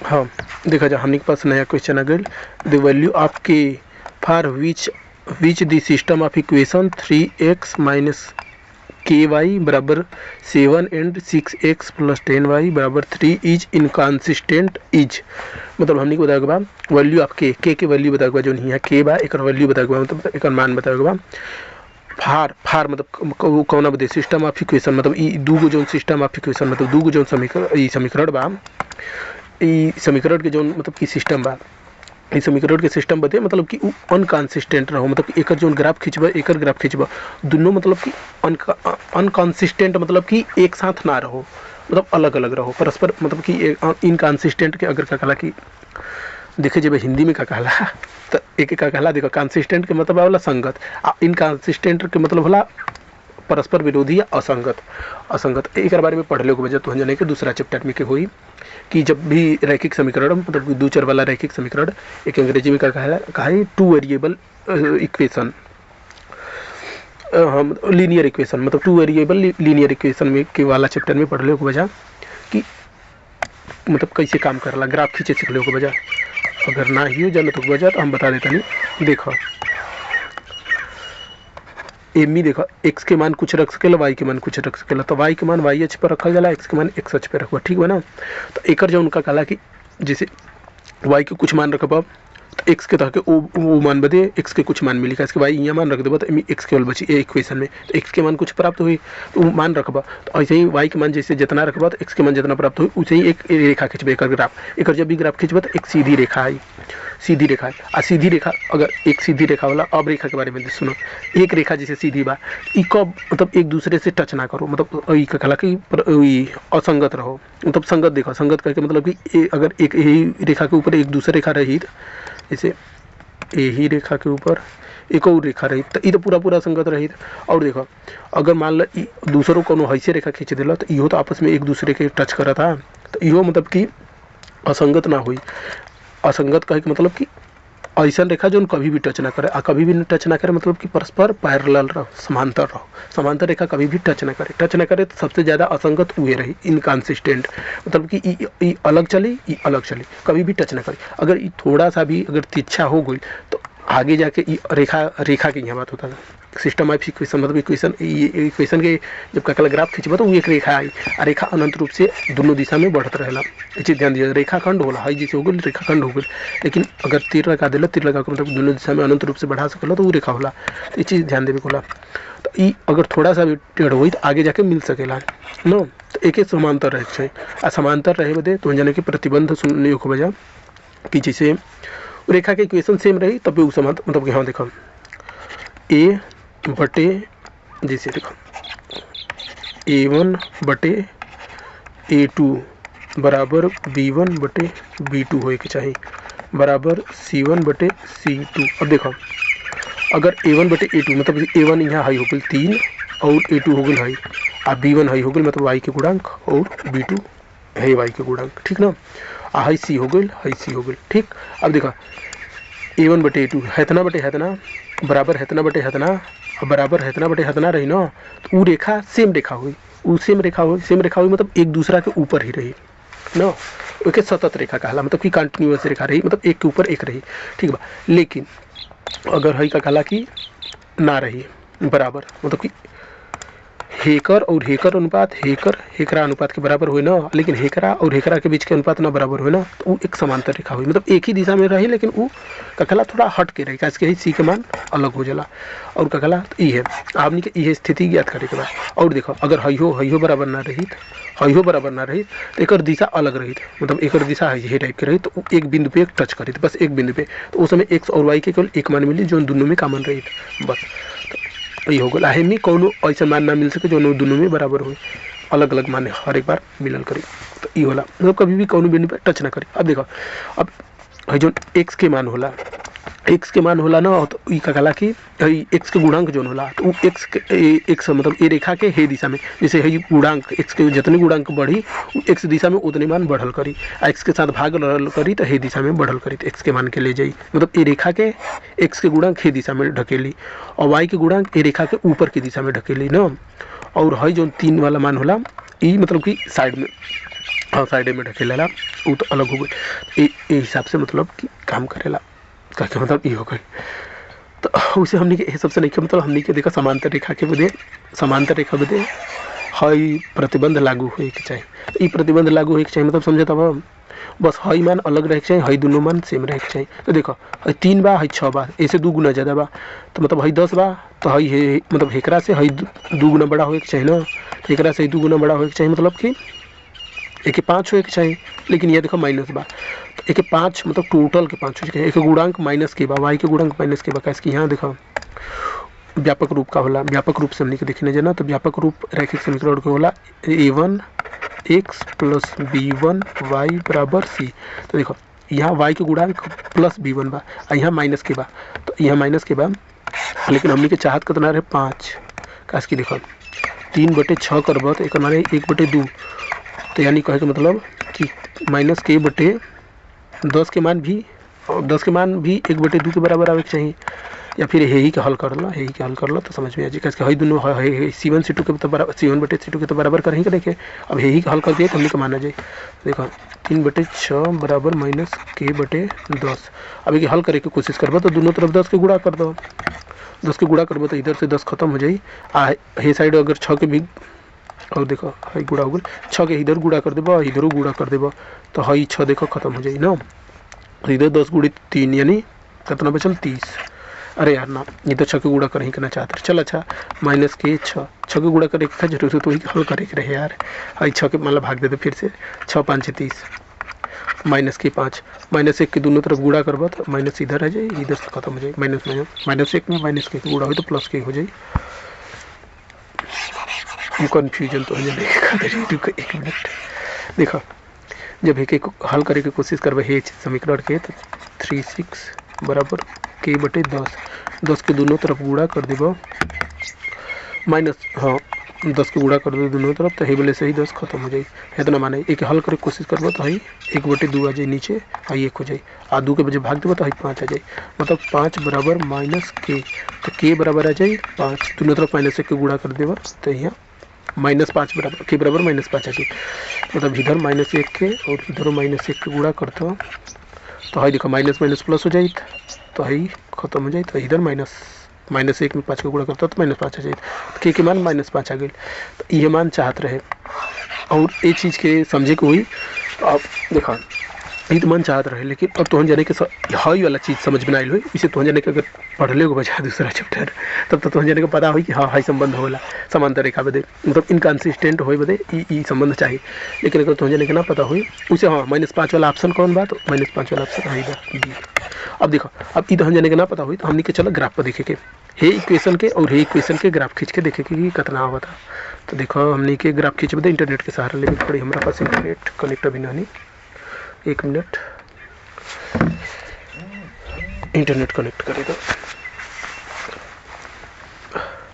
हाँ देखा जाए हमने के पास नया क्वेश्चन आ गया, द वैल्यू ऑफ के for which the system of equation 3x minus के वाई बराबर 7 एंड 6x प्लस 10y बराबर 3 इज इनकॉन्सिस्टेंट इज। मतलब हमने को बताया बा वैल्यू ऑफ के वैल्यू बताया बा, जो नहीं है के बा एक वैल्यू बताया बा, मतलब एक मान बताया बा। फार मतलब कौन बदे सिस्टम ऑफ इक्वेशन, मतलब ई दूगो जो सिस्टम ऑफ इक्वेशन मतलब दूगो जो समीकरण बा, ई समीकरण के जो मतलब कि सिस्टम बा, इस समीकरण के सिस्टम बते मतलब कि अनकॉन्सिस्टेंट रहो, मतलब कि एकर जो ग्राफ खिंचबा एकर ग्राफ खिंचबा दोनों मतलब कि अनकॉन्सिस्टेंट मतलब कि एक साथ ना रहो, मतलब अलग अलग रहो परस्पर, मतलब कि इनकॉन्सिस्टेंट के अगर का कहला कि देखे जब हिंदी में का कहला तो एक का कहला देखो कंसिस्टेंट के मतलब होला संगत, इनकॉन्सिस्टेंट के मतलब होला परस्पर विरोधी या असंगत एक बारे में पढ़ लो के वजह तो जाने के दूसरा चैप्टर में के हुई कि जब भी रैखिक समीकरण मतलब दो चर वाला रैखिक समीकरण, एक अंग्रेजी में कहा है टू वेरिएबल इक्वेशन, हम लीनियर इक्वेशन मतलब टू वेरिएबल लीनियर इक्वेशन में के वाला चैप्टर में पढ़ लो के वजह कि मतलब कैसे काम करला ग्राफ खींचे सीख लो के वजह, अगर ना ही हो जाने तो वजह तो हम बता देता नहीं। देखो एमी देखो एक्स के मान कुछ रख सकेला वाई के मान कुछ रख सकेला, तो वाई के मान वाई एच पर रखा जाला, एक्स के मान एक्स एच पर रखा, ठीक है ना। तो एक जो उनका कहला कि जैसे वाई के कुछ मान रखबा तो एक्स के तह के वो मान बदे एक्स के कुछ मान मिली, इसके वाई यहाँ मान रख देबा तो एक्स केवल बची ए इक्वेशन में, तो एक्स के मान कुछ प्राप्त हुई तो वो मान रखबा, तो ऐसे ही वाई के मान जैसे जितना रखबा तो एक्स के मान जितना प्राप्त हुई उसे ही एक रेखा खींचबे एक ग्राफ, एक जब भी ग्राफ खींचबा तो एक सीधी रेखा आई, सीधी रेखा है आ सीधी रेखा अगर एक सीधी रेखा वाला, अब रेखा के बारे में सुनो, एक रेखा जैसे सीधी बा ई कब मतलब एक दूसरे से टच ना करो, मतलब ई का कहला कि असंगत रहो, मतलब संगत देखो संगत करके मतलब कि अगर एक यही रेखा के ऊपर एक दूसरी रेखा रही जैसे यही रेखा के ऊपर एक और रेखा रही तो ये तो पूरा संगत रही। और देखो अगर मान लो दूसरों को ऐसे रेखा खींच दिला तो इहो तो आपस में एक दूसरे के टच करा था, तो इहो मतलब कि असंगत ना हुई। असंगत कहे कि मतलब कि ऐसा रेखा जो कभी भी टच ना करे, कभी भी टच ना करे मतलब कि परस्पर पैरेलल रहो, समांतर रेखा कभी भी टच ना करे तो सबसे ज़्यादा असंगत हुए रही इनकॉन्सिस्टेंट, मतलब कि ई अलग चली ई अलग चली कभी भी टच ना करे, अगर ये थोड़ा सा भी अगर तिरछा हो गई तो आगे जाके रेखा की यहाँ बात होता था। सिस्टम ऑफ इक्वेशन मतलब इक्वेशन के जब का ग्राफ खींचबा तो वो एक रेखा आई, और रेखा अनंत रूप से दोनों दिशा में बढ़त रहेला, ये चीज़ ध्यान दिया। रेखाखंड होला है जैसे हो गई रेखाखंड हो गई, लेकिन अगर तीर लगा दिला तीर लगा के मतलब दोनों दिशा में अनंत रूप से बढ़ा सकेला तो वो रेखा होला, तो ये चीज़ ध्यान देवे को होला। तो ये अगर थोड़ा सा भी टेढ़ हुई तो आगे जाके मिल सकेला नो, तो एक समांतर रहे आ समांतर रहे बदे तो जाने के प्रतिबंध सुनने को वजह कि जैसे रेखा के इक्वेशन सेम रही तब भी समांतर मतलब कि हाँ देखो ए बटे जैसे देखो A1 बटे A2 बराबर B1 बटे B2 होए के चाहिए बराबर C1 बटे C2। अब देखो अगर A1 बटे A2 मतलब A1 यहाँ हाई हो गई 3 और A2 हो गई हाई, अब B1 हाई हो गई मतलब y के गुणांक और B2 है y के गुणांक, ठीक ना। हाई C हो गई ठीक। अब देखो A1 बटे A2 हैतना बटे हैतना बराबर हैतना बटे हैतना बराबर हैतना बटे हैतना रही ना, तो वो रेखा सेम रेखा हुई, सेम रेखा हुई मतलब एक दूसरा के ऊपर ही रही ना, ओके सतत रेखा कहला मतलब कि कंटिन्यूअस रेखा रही मतलब एक के ऊपर एक रही, ठीक बा। लेकिन अगर हई का कहला कि ना रही बराबर मतलब कि हेकर और हेकर अनुपात हेकरा अनुपात के बराबर हुए ना, लेकिन हेकरा और हेकरा के बीच के अनुपात ना बराबर हुए ना, तो वो एक समांतर रेखा हुई मतलब एक ही दिशा में रही लेकिन वो कखला थोड़ा हट के रही, इसके ही सी के मान अलग हो जाला और कखला तो ये है आपने के ये स्थिति ज्ञात करे के बाद। और देखो अगर हइयो बराबर ना रही तो एक दिशा अलग रही मतलब एक दिशा है टाइप की रही तो एक बिंदु पे एक टच करी बस एक बिंदु पे, तो उस समय एक्स और वाई के केवल एक मान मिली जो दोनों में कॉमन रही बस, तो ये हो गया है नहीं कौन ऐसा मान ना मिल सके जो दोनों में बराबर हो, अलग अलग मान हर एक बार मिलल करी, तो ये होला मतलब कभी भी कौन बिंदु पे टच ना करी। अब देखो अब जो एक्स के मान होला ना तो ई का कहला कि एक्स के गुणांक जो होला तो वो एक्स मतलब ए रेखा के हे दिशा में जैसे है गुणांक एक्स के जितने गुणांक बढ़ी एक्स दिशा में उतने मान बढ़ल करी, एक्स के साथ भाग लड़ल करी तो हे दिशा में बढ़ल करी तो एक्स के मान के ले जाई, मतलब ए रेखा के एक्स के गुणांक हे दिशा में ढकेली और वाई के गुणांक ए रेखा के ऊपर की दिशा में ढकेली ना। और है जो 3 वाला मान होला ई मतलब कि साइड में साइड में ढकेलेला वो तो अलग हो गई। ये हिसाब से मतलब कि काम करेला का मतलब ये हो गई। तो उसे हमने के सबसे नहीं मतलब हमने के देखा समांतर रेखा के बदे समांतर रेखा बदे हई प्रतिबंध लागू होए के चाहिए। तो ये प्रतिबंध लागू होए के चाहिए मतलब समझे तब बस हई मान अलग रहे के चाहिए, हई दोनों मान सेम रहे के चाहिए। तो देखो हई 3 बा हई 6 बा, ऐसे 2 गुना ज़्यादा बा तो मतलब हई 10 बा तो हई है मतलब एकरा से हई 2 गुना बड़ा होए के चाहिए ना। तो एकरा से 2 गुना बड़ा होए के चाहिए मतलब कि एक 5 होए के चाहिए। लेकिन ये देखो माइनस बा तो एक 5 मतलब टोटल के 5 हो चाहिए। एक गुणांक माइनस के बा, वाई के गुणांक माइनस के बा। कैसे कि यहाँ देखो व्यापक रूप का होला, व्यापक रूप से हमने के देखने जाना तो व्यापक रूप रैखिक समीकरण के होला a1 x plus b1 y बराबर c। तो देखो यहाँ y के गुणांक प्लस b1 बा और यहाँ माइनस के बा तो यहाँ माइनस के बा, लेकिन हमने के चाहत कितना रहे 5। काश की देखो 3/6 करब तो एक माने 1/2 तो यानी कहे के मतलब कि माइनस के बटे 10 के मान भी और 10 के मान भी 1/2 के बराबर आवे के चाहिए। या फिर यही के हल कर ला, यही के हल कर ला तो समझ में आ जाए। कैसे हई दोनों C1 C2 के तो बराबर C1/C2 के तो बराबर कर ही देखे। अब यही का हल कर दिए तो हमने का माना जाए। देखो 3/6 बराबर माइनस के बटे 10। अब ये हल करे की कोशिश करबो तो दोनों तरफ 10 के गुणा कर दो। 10 के गुणा करबो तो इधर से 10 खत्म हो जाए। ये साइड अगर 6 के भी और देखो हई गुणा हो गई 6 के इधर गुणा कर देबो इधरों गुणा कर देबो तो हई 6 देखो खत्म हो जाए ना। तो इधर 10 गुणित 3 यानी कितना बचल 30। अरे यार ना ये तो 6 के गुणा कर ही करना चाहते चल। अच्छा माइनस के 6 के गुणा करे था जरूर तो वही हल करे के रहे यार। हई 6 के मतलब भाग देते फिर से 6 5 30 माइनस के 5 -1 के दोनों तरफ गुणा करबो तो माइनस इधर आ जाए इधर से खत्म हो जाए। -1 में माइनस के गुणा हो तो प्लस के हो जाए। कन्फ्यूजन तो हो जाए। एक मिनट देखो जब एक हल करे की कोशिश करबे हे समीकरण के तो 36 बराबर के बटे 10 के दोनों तरफ गुणा कर देबो माइनस हाँ 10 के गुणा कर दो दोनों तरफ तो ही बोले से ही 10 खत्म हो जाए। इतना माने एक हल करे कोशिश करबो तो हई 1/2 आ जाए नीचे हई 1 हो जाए आ 2 के बजे भाग देबो तो हई 5 आ जाए। मतलब 5 बराबर माइनस के तो के बराबर आ जाए 5 दोनों तरफ -1 के गुणा कर देबो तो यहाँ -5 बराबर के बराबर -5 आ जाए। मतलब इधर -1 के और इधर -1 के गुणा करते हो तो हई देखो माइनस माइनस प्लस हो जाए तो हई खत्म हो जाए। तो इधर -1 में 5 का गुणा करता तो -5 आ जाए। के मान -5 आ गई तो ये मान चाहत रहे और ये चीज़ के समझे को हुई। तो अब देखा ये तो मन चाहत रहे लेकिन अब तुहन जाने के हई वाला चीज़ समझ में आई हुई इसे तुहन जाने के अगर पढ़ले को बचा दूसरा चैप्टर तब तो तुहन जाने को पता हुई कि हाँ हई संबंध होला समांतर रेखा बदे मतलब इनकन्सिस्टेंट होए बदे ई संबंध चाहिए। लेकिन अगर तुहन जाने के ना पता हुई उसे हाँ -5 वाला ऑप्शन कौन बात -5 वाला ऑप्शन है इधर डी। अब देखो अब ई तुहन जाने के ना पता हुई तो हमने के चलो ग्राफ पर देखे के हे इक्वेशन के और हे इक्वेशन के ग्राफ खींच के देखे कि कितना हुआ था। तो देखो हमने के ग्राफ खींच बदे इंटरनेट के सहारा लेके पड़ी हमारे पास इंटरनेट कनेक्ट अभी नहीं। एक मिनट इंटरनेट कनेक्ट करेगा।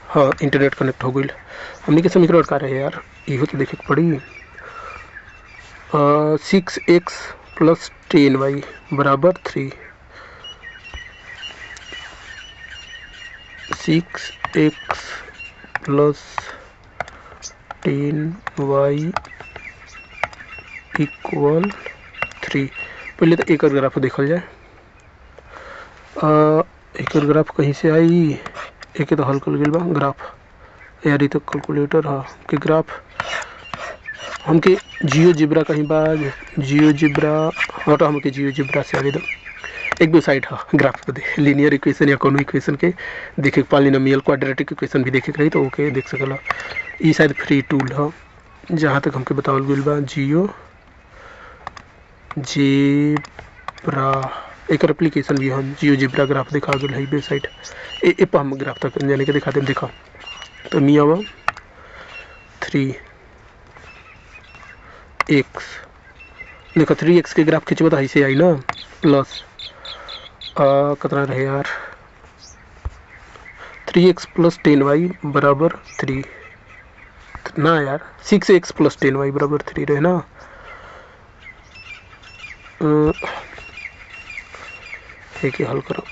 हाँ इंटरनेट कनेक्ट हो गई। हमने के समीकरण का रहे यार ये तो देखे पड़ी 6x प्लस 10y बराबर 3। 6x plus 10y equal 3। पहले तो एक ग्राफ देखल जाए। एक ग्राफ कहीं से आई एक तो हल कर गया बा ग्राफ यार ये तो कैलकुलेटर हाँ के ग्राफ हमके जियो जिब्रा कहीं बाद जियो जिब्रा हटो हमके जियो जिब्रा से आगे दो एक वेबसाइट हाँ ग्राफ पे दे लीनियर इक्वेशन या कोनो इक्वेशन के देखे पॉलिनोमियल क्वाड्रेटिक इक्वेशन भी देखे रही तो ओके देख सकला। ये शायद फ्री टूल हाँ जहाँ तक हमके बतावल गई बा जियो जिब्रा एक एप्लीकेशन भी हम जियो जिब्रा ग्राफ दिखा गए है वेबसाइट ए पर हम ग्राफ तक जाने के दिखाते हैं। देखा तो मिया वो 3x देखो 3x के ग्राफ खींचबो तो ऐसे आई ना प्लस कितना रहे यार 3x प्लस 10y बराबर 3 ना यार 6x प्लस 10y बराबर 3 रहे ना। एक ही हल करो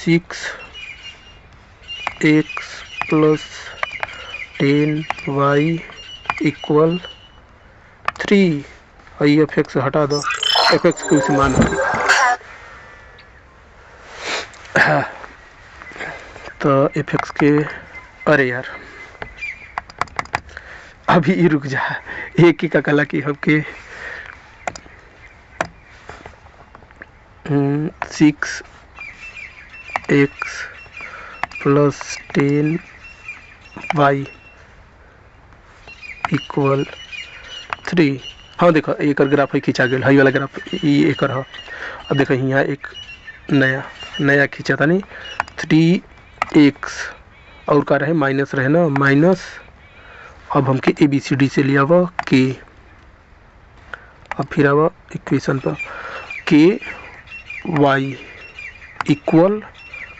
6x प्लस 10y इक्वल 3। और ये एफ एक्स हटा दो, एफ एक्स को इस मान होगी। हाँ, तो एफ एक्स के, अरे यार अभी ही रुक जा, एक ही का कला की हमके 6x प्लस 10y इक्वल 3। हाँ देखो एक ग्राफ है खींचा गया, हाई वाला ग्राफ ये एक रहा। अब देखो यहाँ एक नया खींचा था नहीं, 3x और का रहे माइनस रहे ना, माइनस। अब हमके ABCD से लिया हुआ के, अब फिर आवा इक्वेशन पर के वाई इक्वल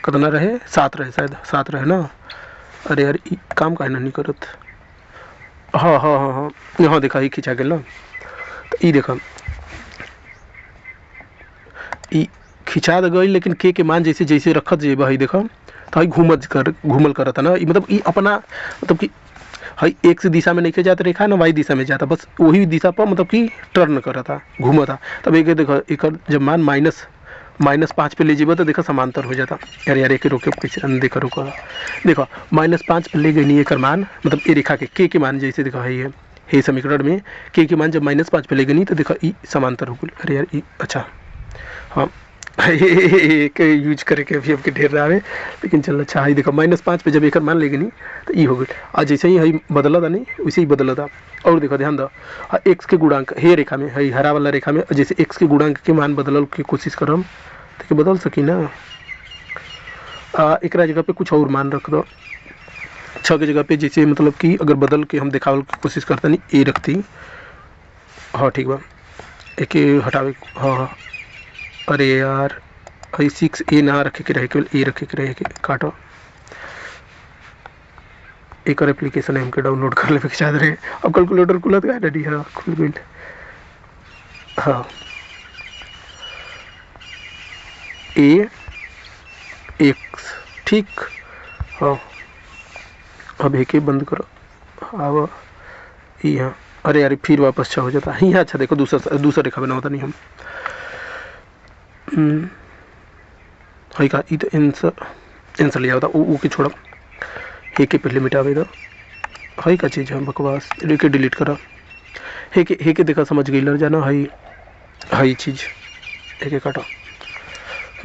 कितना रहे, 7 रहे, शायद 7 रहे ना। अरे यार काम का नहीं करत। हाँ हाँ हाँ हाँ, यहाँ देखा ही खींचा गया ना। तो ये देखा ई खिंचा तो गई, लेकिन के मान जैसे जैसे रखत जे भाई देखा तो हाई घूमल करता था ना। मतलब ये अपना मतलब कि हाई एक से दिशा में नहीं जाता रेखा ना, वाई दिशा में जाता, बस वही दिशा पर मतलब कि टर्न कर रहा था, घूमा था। तब एक देखो एक जब मान -5 पे ले जीबो तो देखो समांतर हो जाता। यार एक रोके कैसे देखो रुको, देखो -5 पे ले गई नहीं एक मान, मतलब ये रेखा के मान जैसे देखो है ये समीकरण में के मान जब -5 पे ले गई नहीं तो देखो ई समांतर हो गई। अरे यार ई अच्छा हाँ एक यूज करके अभी आपके ढेर रहा है, लेकिन चल अच्छा है। देखो -5 पे जब एक मान लेगी नहीं तो ये हो गई। आज जैसे ही है बदला था नहीं वैसे ही बदला था। और देखो ध्यान दो, एक्स के गुणांक हे रेखा में है, हरा वाला रेखा में जैसे एक्स के गुणांक के मान बदल की कोशिश करम तो बदल सकी ना। एक जगह पे कुछ और मान रख दो, 6 की जगह पे जैसे मतलब कि अगर बदल के हम दिखावल की कोशिश करते नहीं ए रखती। हाँ ठीक बा, एक हटावे। हाँ अरे यार 6 ना रखे के रहे, केवल ए रखे के रहे के काटो। एक और एप्लीकेशन है हमके डाउनलोड कर ले चाहते रहे। अब कैलकुलेटर खुलत का डडी, हाँ खुल गई। हाँ ए एक्स ठीक। हाँ अब एक बंद करो। अब यहाँ अरे यार फिर वापस 6 हो जाता है यहाँ। अच्छा देखो दूसरा रेखा बना होता नहीं हम है का ई तो आंसर लिया होता वो की छोड़ा हे के पहले मिटावे दो। है का चीज़ है बकवास, लेके डिलीट करा। हे के देखा समझ गई लड़ जाना है चीज़। हे काटा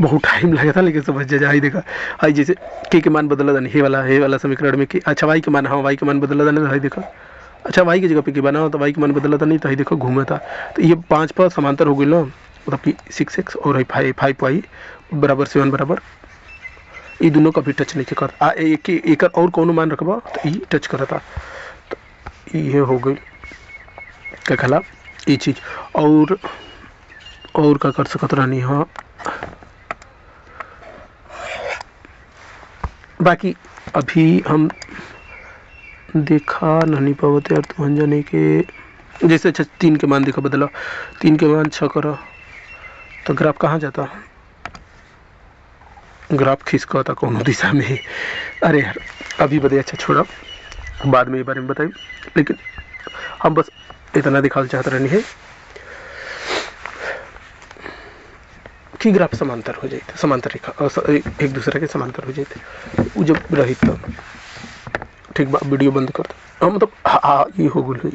बहुत टाइम लगा था लेकिन समझ जा। हाई देखा हाई जैसे के मान बदला था नहीं, हे वाला समीकरण में कि अच्छा वाई के मान, हाँ वाई के मान बदला था नहीं। हाई देखा अच्छा वाई की जगह पे के बना हो तो वाई के मान बदला था नहीं, तो हाई देखो घूमा था। तो ये 5 पर समांतर हो गई ना, मतलब कि 6x और 5y बराबर 7 बराबर। ये दोनों का भी टच नहीं करता। एक और कौन मान रखबा तो ये टच करा था। तो ये हो गई क्या खला ये चीज़। और क्या कर सकत रहनी। हाँ बाकी अभी हम देखा नहीं पावते यार, तुम जाने के जैसे अच्छा 3 के मान देखो बदला, 3 के मान 6 करो तो ग्राफ कहाँ जाता, ग्राफ खिसका था कौन दिशा में। अरे यार अभी बताइए, अच्छा छोड़ा बाद में ये बारे में बताइए, लेकिन हम बस इतना दिखाना चाहते रहनी है कि ग्राफ समांतर हो जाते, समांतर रेखा एक दूसरे के समांतर हो जाते वो जब रही तो ठीक बा। वीडियो बंद कर दो। मतलब हाँ ये हो गई।